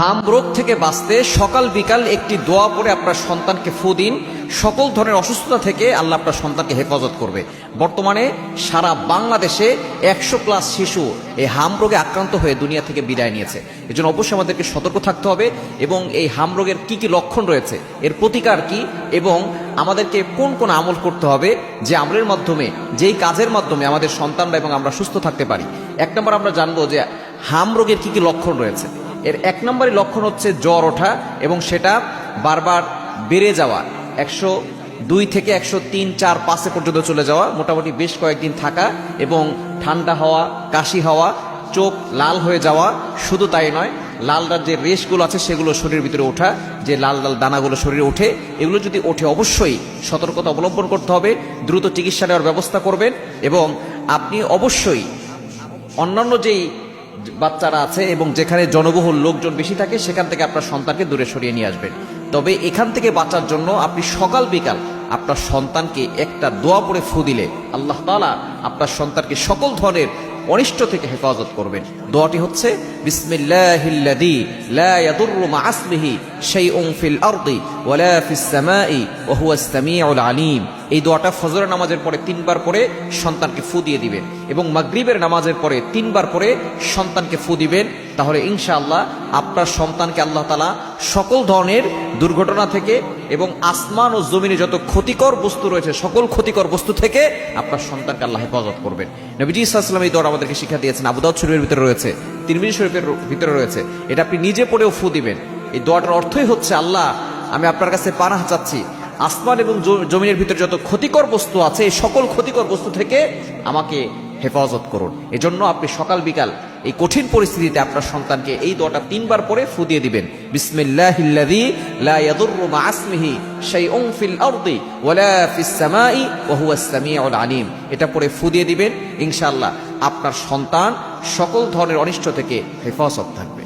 হামরোগ থেকে বাঁচতে সকাল বিকাল একটি দোয়া পড়ে আপনার সন্তানকে ফু দিন। সকল ধরনের অসুস্থতা থেকে আল্লাহ আপনার সন্তানকে হেফাজত করবে। বর্তমানে সারা বাংলাদেশে 100+ শিশু এই হামরোগে আক্রান্ত হয়ে দুনিয়া থেকে বিদায় নিয়েছে। এজন্য অবশ্যই আমাদেরকে সতর্ক থাকতে হবে এবং এই হামরোগের কি কি লক্ষণ রয়েছে, এর প্রতিকার কি, এবং আমাদেরকে কোন কোন আমল করতে হবে, যে আমলের মাধ্যমে, যেই কাজের মাধ্যমে আমাদের সন্তানরা এবং আমরা সুস্থ থাকতে পারি। 1 নম্বর আমরা জানবো যে হামরোগের কি কি লক্ষণ রয়েছে। এর 1 নম্বরের লক্ষণ হচ্ছে জ্বর ওঠা এবং সেটা বারবার বেড়ে যাওয়া, 102 থেকে 103, 4, 5 পর্যন্ত চলে যাওয়া, মোটামুটি বেশ কয়েকদিন থাকা এবং ঠান্ডা হওয়া, কাশি হওয়া, চোখ লাল হয়ে যাওয়া। শুধু তাই নয়, লাল লাল যে রেশগুলো আছে সেগুলো শরীরের ভিতরে ওঠা, যে লাল লাল দানাগুলো শরীরে ওঠে, এগুলো যদি ওঠে অবশ্যই সতর্কতা অবলম্বন করতে হবে, দ্রুত চিকিৎসা নেওয়ার ব্যবস্থা করবেন। এবং আপনি অবশ্যই অন্যান্য যেই বাচ্চারা আছে এবং যেখানে জনবহুল লোকজন বেশি থাকে সেখান থেকে আপনার সন্তানকে দূরে সরিয়ে নিয়ে আসবেন। তবে এখান থেকে বাঁচার জন্য আপনি সকাল বিকাল আপনার সন্তানকে একটা দোয়া পড়ে ফু দিলে আল্লাহ তাআলা আপনার সন্তানকে সকল ধরনের অনিষ্ট থেকে হেফাজত করবেন। দোয়াটি হচ্ছে বিসমিল্লাহিল্লাযী লা ইয়াদুররু মা ইসমিহি শাইউন ফিল আরদি ওয়ালা ফিস সামাই ওয়া হুয়াস সামিউল আলিম। এই দোয়াটা ফজরের নামাজের পরে 3 বার পরে সন্তানকে ফু দিয়ে দিবেন এবং মাগরিবের নামাজের পরে 3 বার পরে সন্তানকে ফু দিবেন। তাহলে ইনশাআল্লাহ আপনার সন্তানকে আল্লাহ তাআলা সকল ধরনের দুর্ঘটনা থেকে এবং আসমান ও জমিনে যত ক্ষতিকর বস্তু রয়েছে সকল ক্ষতিকর বস্তু থেকে আপনার সন্তানকে আল্লাহ হেফাজত করবেন। নবীজি সাল্লাল্লাহু আলাইহি ওয়াসাল্লাম এই দোয়া আমাদেরকে শিক্ষা দিয়েছেন, আবু দাউদ শরীফের ভিতরে রয়েছে, তিরমিজি শরীফের ভিতরে রয়েছে। এটা আপনি নিজে পড়েও ফু দিবেন। এই দোয়াটার অর্থই হচ্ছে, আল্লাহ আমি আপনার কাছে পানাহ চাচ্ছি, আসমান এবং জমিনের ভিতরে যত ক্ষতিকর বস্তু আছে এই সকল ক্ষতিকর বস্তু থেকে আমাকে হেফাজত করুন। এজন্য আপনি সকাল বিকাল এই কঠিন পরিস্থিতিতে আপনার সন্তানকে এই দোয়াটা 3 বার পরে ফু দিয়ে দিবেন। বিসমিল্লাহিল্লাযী লা ইয়াদুররু মা ইসমিহি শাইউন ফিল আরদি ওয়ালা ফিস সামাই ওয়া হুয়াস সামিউল আলিম। এটা পরে ফু দিয়ে দিবেন, ইনশাআল্লাহ আপনার সন্তান সকল ধরনের অনিষ্ট থেকে হেফাজত থাকবে।